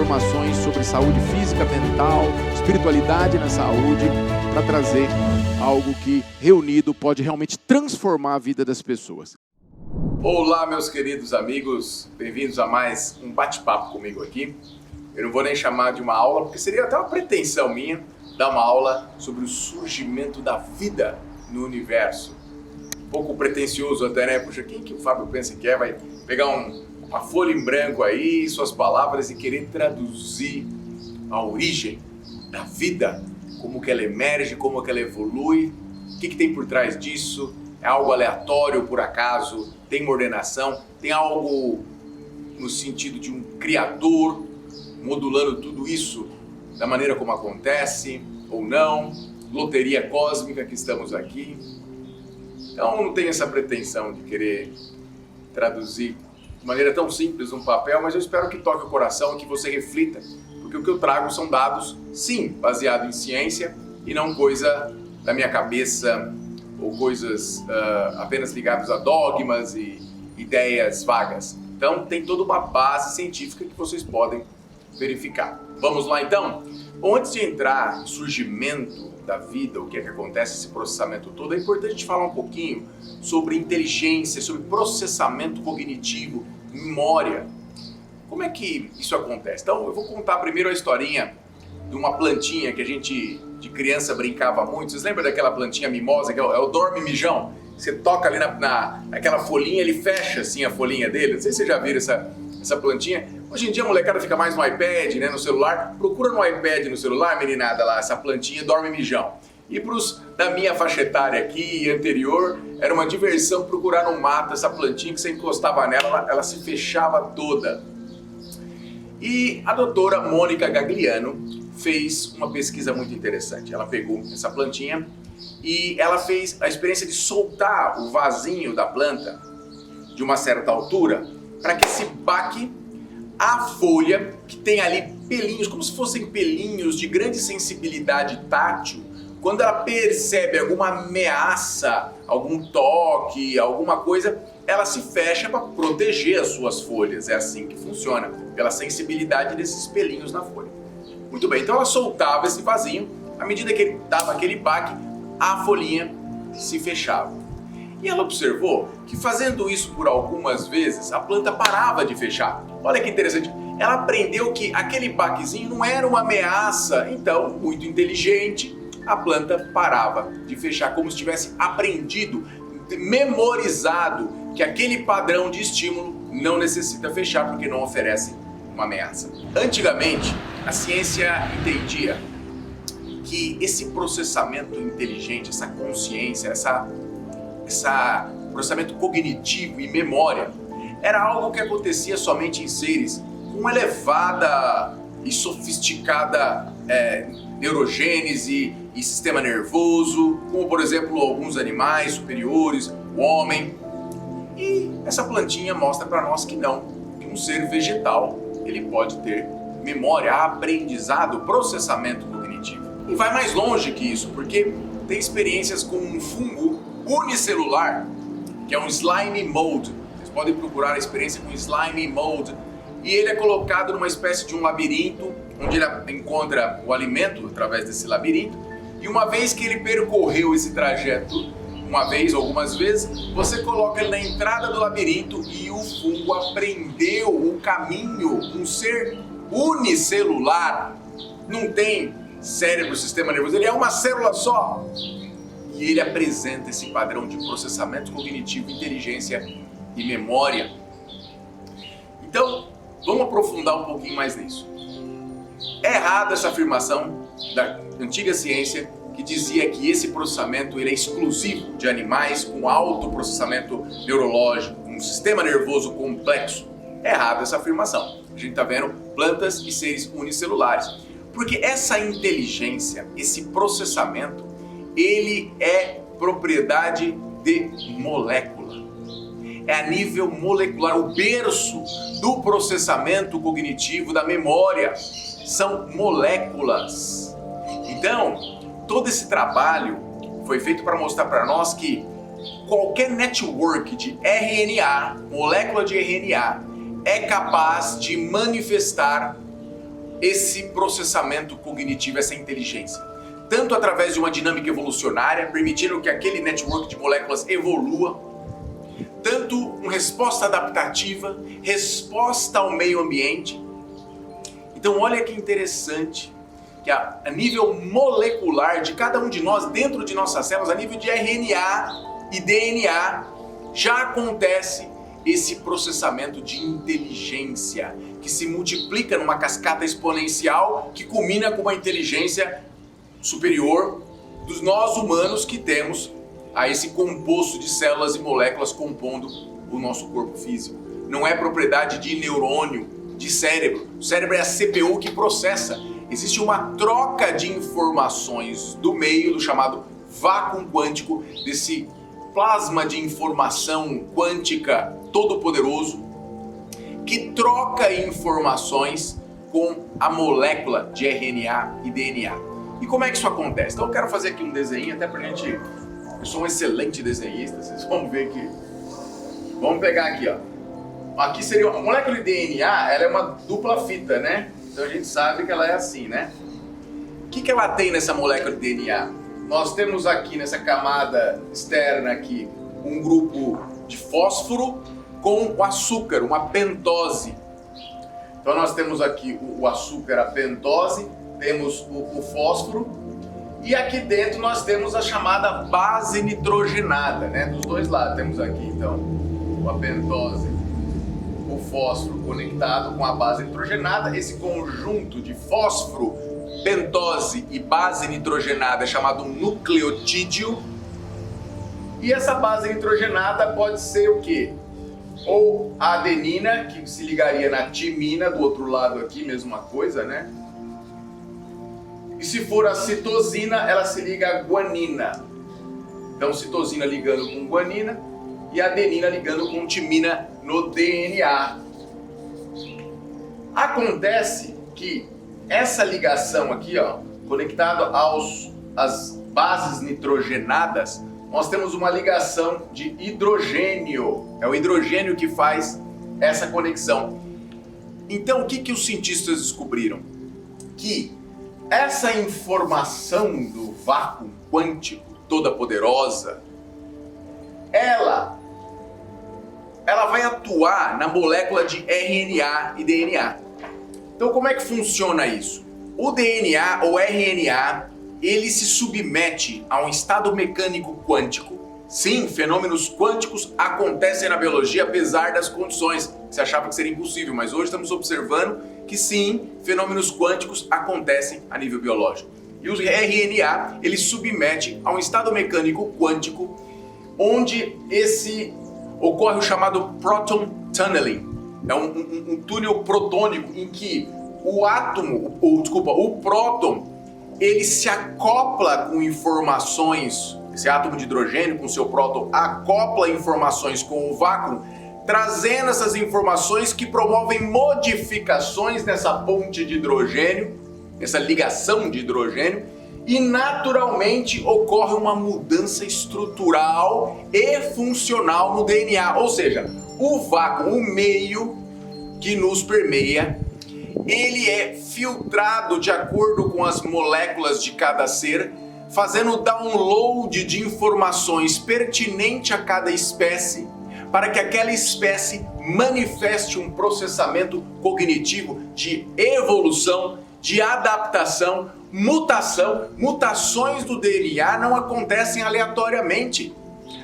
informações sobre saúde física, mental, espiritualidade na saúde, para trazer algo que, reunido, pode realmente transformar a vida das pessoas. Olá, meus queridos amigos, bem-vindos a mais um bate-papo comigo aqui. Eu não vou nem chamar de uma aula, porque seria até uma pretensão minha dar uma aula sobre o surgimento da vida no universo. Um pouco pretensioso até, né? Puxa, quem que o Fábio pensa que é? Vai pegar uma folha em branco aí, suas palavras, e querer traduzir a origem da vida, como que ela emerge, como que ela evolui, o que tem por trás disso? É algo aleatório, por acaso? Tem uma ordenação? Tem algo no sentido de um criador modulando tudo isso da maneira como acontece ou não? Loteria cósmica que estamos aqui. Então não tenho essa pretensão de querer traduzir de maneira tão simples um papel, mas eu espero que toque o coração e que você reflita, porque o que eu trago são dados, sim, baseados em ciência e não coisa da minha cabeça ou coisas apenas ligadas a dogmas e ideias vagas. Então tem toda uma base científica que vocês podem verificar. Vamos lá então? Bom, antes de entrar no surgimento da vida, o que é que acontece, esse processamento todo, é importante a gente falar um pouquinho sobre inteligência, sobre processamento cognitivo, memória. Como é que isso acontece? Então eu vou contar primeiro a historinha de uma plantinha que a gente de criança brincava muito. Vocês lembram daquela plantinha mimosa, que é o dorme-mijão? Você toca ali naquela folhinha, ele fecha assim a folhinha dele. Não sei se vocês já viram essa plantinha. Hoje em dia a molecada fica mais no iPad, né, no celular. Procura no iPad, no celular, meninada lá, essa plantinha dorme-mijão. E pros da minha faixa etária aqui e anterior, era uma diversão procurar no mato essa plantinha que você encostava nela, ela se fechava toda. E a doutora Mônica Gagliano fez uma pesquisa muito interessante. Ela pegou essa plantinha e ela fez a experiência de soltar o vasinho da planta de uma certa altura para que esse baque a folha, que tem ali pelinhos, como se fossem pelinhos de grande sensibilidade tátil, quando ela percebe alguma ameaça, algum toque, alguma coisa, ela se fecha para proteger as suas folhas. É assim que funciona, pela sensibilidade desses pelinhos na folha. Muito bem, então ela soltava esse vasinho, à medida que ele dava aquele baque, a folhinha se fechava. E ela observou que fazendo isso por algumas vezes, a planta parava de fechar. Olha que interessante, ela aprendeu que aquele baquezinho não era uma ameaça, então, muito inteligente, a planta parava de fechar, como se tivesse aprendido, memorizado, que aquele padrão de estímulo não necessita fechar porque não oferece uma ameaça. Antigamente, a ciência entendia que esse processamento inteligente, essa consciência, esse processamento cognitivo e memória era algo que acontecia somente em seres com elevada e sofisticada neurogênese e sistema nervoso, como por exemplo alguns animais superiores, o homem. E essa plantinha mostra para nós que não, que um ser vegetal ele pode ter memória, aprendizado, processamento cognitivo. E vai mais longe que isso, porque tem experiências com um fungo unicelular, que é um slime mold. Vocês podem procurar a experiência com slime mold. E ele é colocado numa espécie de um labirinto, onde ele encontra o alimento através desse labirinto. E uma vez que ele percorreu esse trajeto, uma vez ou algumas vezes, você coloca ele na entrada do labirinto e o fungo aprendeu o caminho. Um ser unicelular, não tem cérebro, sistema nervoso, ele é uma célula só. E ele apresenta esse padrão de processamento cognitivo, inteligência e memória. Então, vamos aprofundar um pouquinho mais nisso. É errada essa afirmação da antiga ciência que dizia que esse processamento ele é exclusivo de animais com alto processamento neurológico, um sistema nervoso complexo. É errada essa afirmação. A gente está vendo plantas e seres unicelulares. Porque essa inteligência, esse processamento, ele é propriedade de molécula. É a nível molecular, o berço do processamento cognitivo, da memória, são moléculas. Então, todo esse trabalho foi feito para mostrar para nós que qualquer network de RNA, molécula de RNA, é capaz de manifestar esse processamento cognitivo, essa inteligência. Tanto através de uma dinâmica evolucionária, permitindo que aquele network de moléculas evolua, tanto uma resposta adaptativa, resposta ao meio ambiente. Então olha que interessante, que a nível molecular de cada um de nós, dentro de nossas células, a nível de RNA e DNA, já acontece esse processamento de inteligência, que se multiplica numa cascata exponencial, que culmina com uma inteligência superior dos nós humanos que temos a esse composto de células e moléculas compondo o nosso corpo físico. Não é propriedade de neurônio, de cérebro. O cérebro é a CPU que processa. Existe uma troca de informações do meio, do chamado vácuo quântico, desse plasma de informação quântica todo-poderoso, que troca informações com a molécula de RNA e DNA. E como é que isso acontece? Então eu quero fazer aqui um desenho, até pra gente... Eu sou um excelente desenhista, vocês vão ver aqui. Vamos pegar aqui, ó. Aqui seria a molécula de DNA, ela é uma dupla fita, né? Então a gente sabe que ela é assim, né? O que ela tem nessa molécula de DNA? Nós temos aqui nessa camada externa aqui um grupo de fósforo com o açúcar, uma pentose. Então nós temos aqui o açúcar, a pentose, temos o fósforo e aqui dentro nós temos a chamada base nitrogenada, né? Dos dois lados temos aqui então a pentose, o fósforo conectado com a base nitrogenada. Esse conjunto de fósforo, pentose e base nitrogenada é chamado nucleotídeo. E essa base nitrogenada pode ser o quê? Ou a adenina, que se ligaria na timina, do outro lado aqui, mesma coisa, né? E se for a citosina, ela se liga à guanina. Então, citosina ligando com guanina e adenina ligando com timina no DNA. Acontece que essa ligação aqui, ó, conectada às bases nitrogenadas, nós temos uma ligação de hidrogênio. É o hidrogênio que faz essa conexão. Então, o que os cientistas descobriram? Que essa informação do vácuo quântico, toda poderosa, ela vai atuar na molécula de RNA e DNA. Então, como é que funciona isso? O DNA ou RNA, ele se submete a um estado mecânico quântico. Sim, fenômenos quânticos acontecem na biologia apesar das condições. Você achava que seria impossível, mas hoje estamos observando que sim, fenômenos quânticos acontecem a nível biológico. E o RNA, ele submete a um estado mecânico quântico, onde ocorre o chamado proton tunneling. É um túnel protônico em que o próton, ele se acopla com informações, esse átomo de hidrogênio com seu próton acopla informações com o vácuo, trazendo essas informações que promovem modificações nessa ponte de hidrogênio, essa ligação de hidrogênio, e naturalmente ocorre uma mudança estrutural e funcional no DNA, ou seja, o vácuo, o meio que nos permeia, ele é filtrado de acordo com as moléculas de cada ser, fazendo download de informações pertinentes a cada espécie, para que aquela espécie manifeste um processamento cognitivo de evolução, de adaptação, mutação. Mutações do DNA não acontecem aleatoriamente.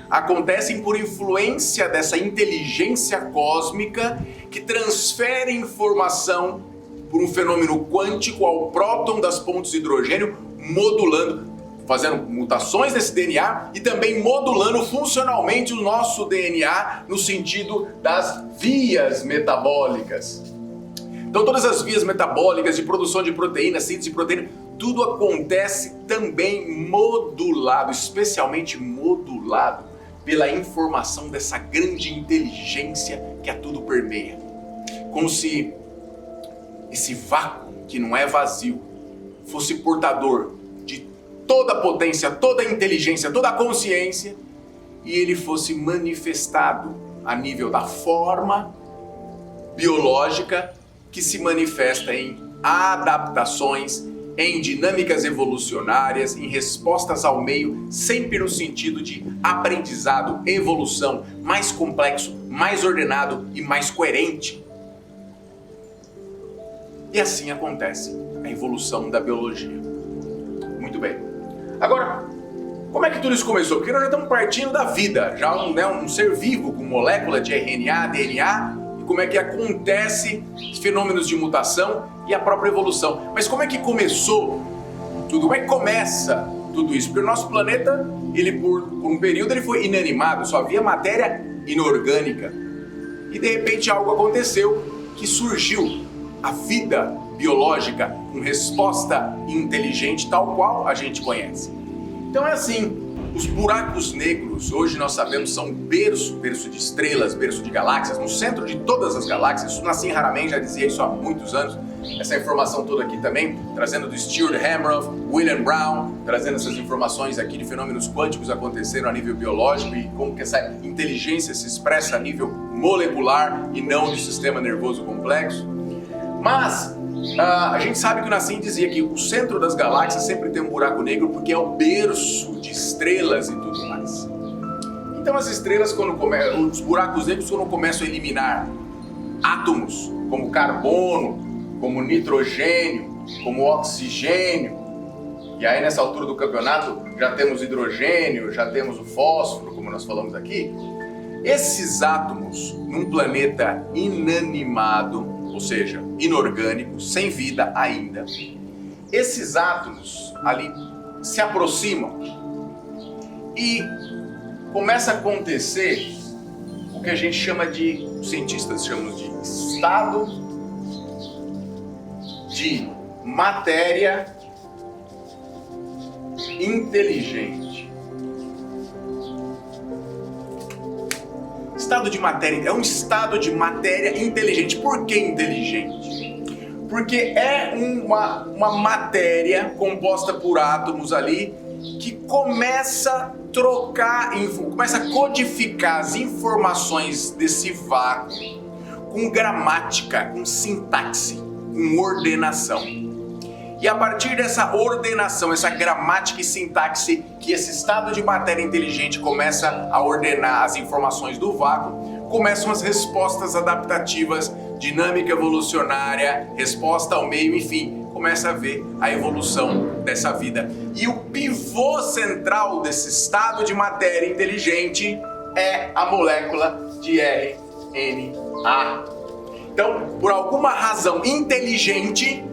Acontecem por influência dessa inteligência cósmica que transfere informação por um fenômeno quântico ao próton das pontes de hidrogênio, modulando, fazendo mutações nesse DNA e também modulando funcionalmente o nosso DNA no sentido das vias metabólicas. Então todas as vias metabólicas de produção de proteína, síntese de proteína, tudo acontece também modulado, especialmente modulado pela informação dessa grande inteligência que a tudo permeia. Como se esse vácuo, que não é vazio, fosse portador de toda a potência, toda a inteligência, toda a consciência, e ele fosse manifestado a nível da forma biológica que se manifesta em adaptações, em dinâmicas evolucionárias, em respostas ao meio, sempre no sentido de aprendizado, evolução, mais complexo, mais ordenado e mais coerente. E assim acontece a evolução da biologia. Muito bem. Agora, como é que tudo isso começou? Porque nós já estamos partindo da vida, já um ser vivo com molécula de RNA, DNA, e como é que acontece os fenômenos de mutação e a própria evolução. Mas como é que começou tudo? Como é que começa tudo isso? Porque o nosso planeta, ele por um período ele foi inanimado, só havia matéria inorgânica. E de repente algo aconteceu que surgiu a vida biológica com resposta inteligente tal qual a gente conhece. Então é assim, os buracos negros, hoje nós sabemos, são berço de estrelas, berço de galáxias, no centro de todas as galáxias. Isso Nassim Haramein já dizia isso há muitos anos. Essa informação toda aqui também, trazendo do Stuart Hameroff, William Brown, trazendo essas informações aqui de fenômenos quânticos acontecendo a nível biológico e como que essa inteligência se expressa a nível molecular e não de sistema nervoso complexo. Mas a gente sabe que o Nassim dizia que o centro das galáxias sempre tem um buraco negro porque é o berço de estrelas e tudo mais. Então as estrelas, os buracos negros, quando começam a eliminar átomos como carbono, como nitrogênio, como oxigênio, e aí nessa altura do campeonato já temos hidrogênio, já temos o fósforo, como nós falamos aqui, esses átomos num planeta inanimado, ou seja, inorgânico, sem vida ainda, esses átomos ali se aproximam e começa a acontecer o que a gente chama de, os cientistas chamam de estado de matéria inteligente. Estado de matéria, é um estado de matéria inteligente. Por que inteligente? Porque é uma matéria composta por átomos ali que começa a trocar, começa a codificar as informações desse vácuo com gramática, com sintaxe, com ordenação. E a partir dessa ordenação, essa gramática e sintaxe, que esse estado de matéria inteligente começa a ordenar as informações do vácuo, começam as respostas adaptativas, dinâmica evolucionária, resposta ao meio, enfim, começa a ver a evolução dessa vida. E o pivô central desse estado de matéria inteligente é a molécula de RNA. Então, por alguma razão inteligente,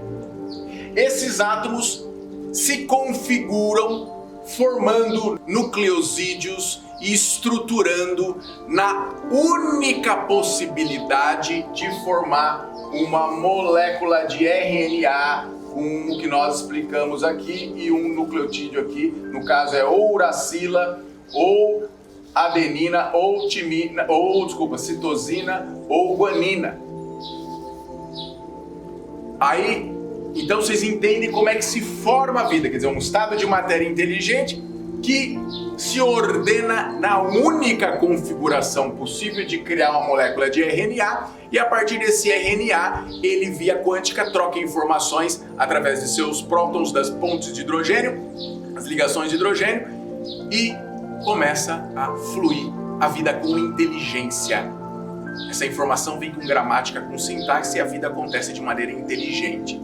esses átomos se configuram formando nucleosídeos e estruturando na única possibilidade de formar uma molécula de RNA, com o que nós explicamos aqui, e um nucleotídeo aqui, no caso é ou uracila, ou adenina, ou timina, citosina, ou guanina. Aí, então vocês entendem como é que se forma a vida, quer dizer, um estado de matéria inteligente que se ordena na única configuração possível de criar uma molécula de RNA, e a partir desse RNA, ele via quântica troca informações através de seus prótons, das pontes de hidrogênio, as ligações de hidrogênio, e começa a fluir a vida com inteligência. Essa informação vem com gramática, com sintaxe, e a vida acontece de maneira inteligente.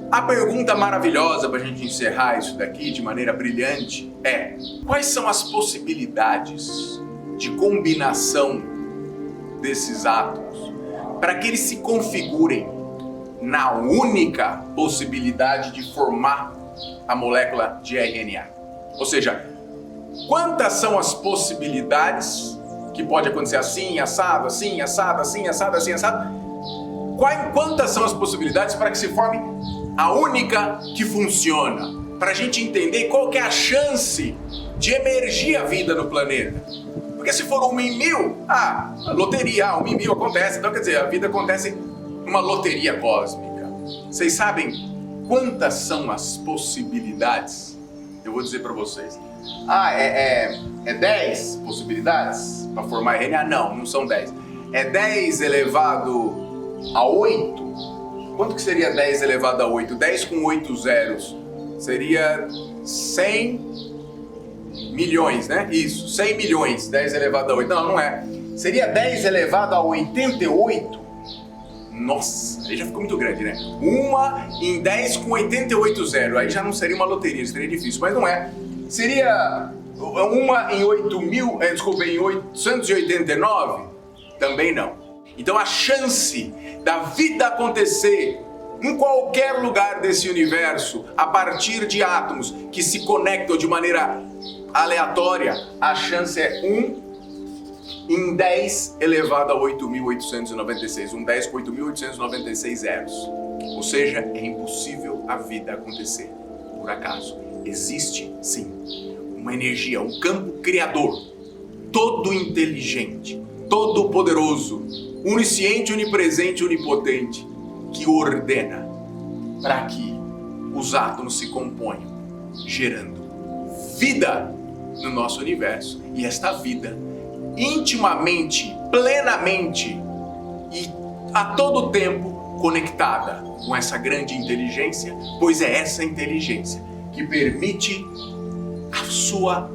A pergunta maravilhosa para a gente encerrar isso daqui de maneira brilhante é: quais são as possibilidades de combinação desses átomos para que eles se configurem na única possibilidade de formar a molécula de RNA? Ou seja, quantas são as possibilidades que pode acontecer assim, assado, assim, assado, assim, assado, assim, assado? Quantas são as possibilidades para que se forme a única que funciona? Para a gente entender qual que é a chance de emergir a vida no planeta. Porque se for 1 em 1000, loteria, 1 em 1000 acontece. Então quer dizer, a vida acontece numa loteria cósmica. Vocês sabem quantas são as possibilidades? Eu vou dizer para vocês. É 10 possibilidades para formar RNA? Não são 10. É 10 elevado a 8? Quanto que seria 10 elevado a 8? 10 com 8 zeros seria 100 milhões, né? Isso, 100 milhões, 10 elevado a 8. Não, não é. Seria 10 elevado a 88? Nossa, aí já ficou muito grande, né? 1 em 10 com 88 zeros. Aí já não seria uma loteria, seria difícil, mas não é. Seria 1 em 889? Também não. Então a chance da vida acontecer em qualquer lugar desse universo, a partir de átomos que se conectam de maneira aleatória, a chance é 1 em 10 elevado a 8.896. 1 10 com 8.896 zeros. Ou seja, é impossível a vida acontecer por acaso. Existe, sim, uma energia, um campo criador, todo inteligente, todo poderoso, onisciente, onipresente, onipotente, que ordena para que os átomos se componham, gerando vida no nosso universo. E esta vida, intimamente, plenamente e a todo tempo conectada com essa grande inteligência, pois é essa inteligência que permite a sua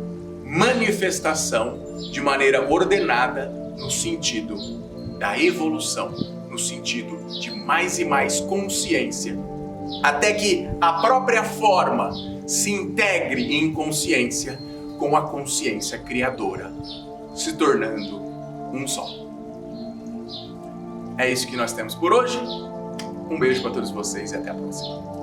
manifestação de maneira ordenada no sentido da evolução, no sentido de mais e mais consciência, até que a própria forma se integre em consciência com a consciência criadora, se tornando um só. É isso que nós temos por hoje. Um beijo para todos vocês e até a próxima.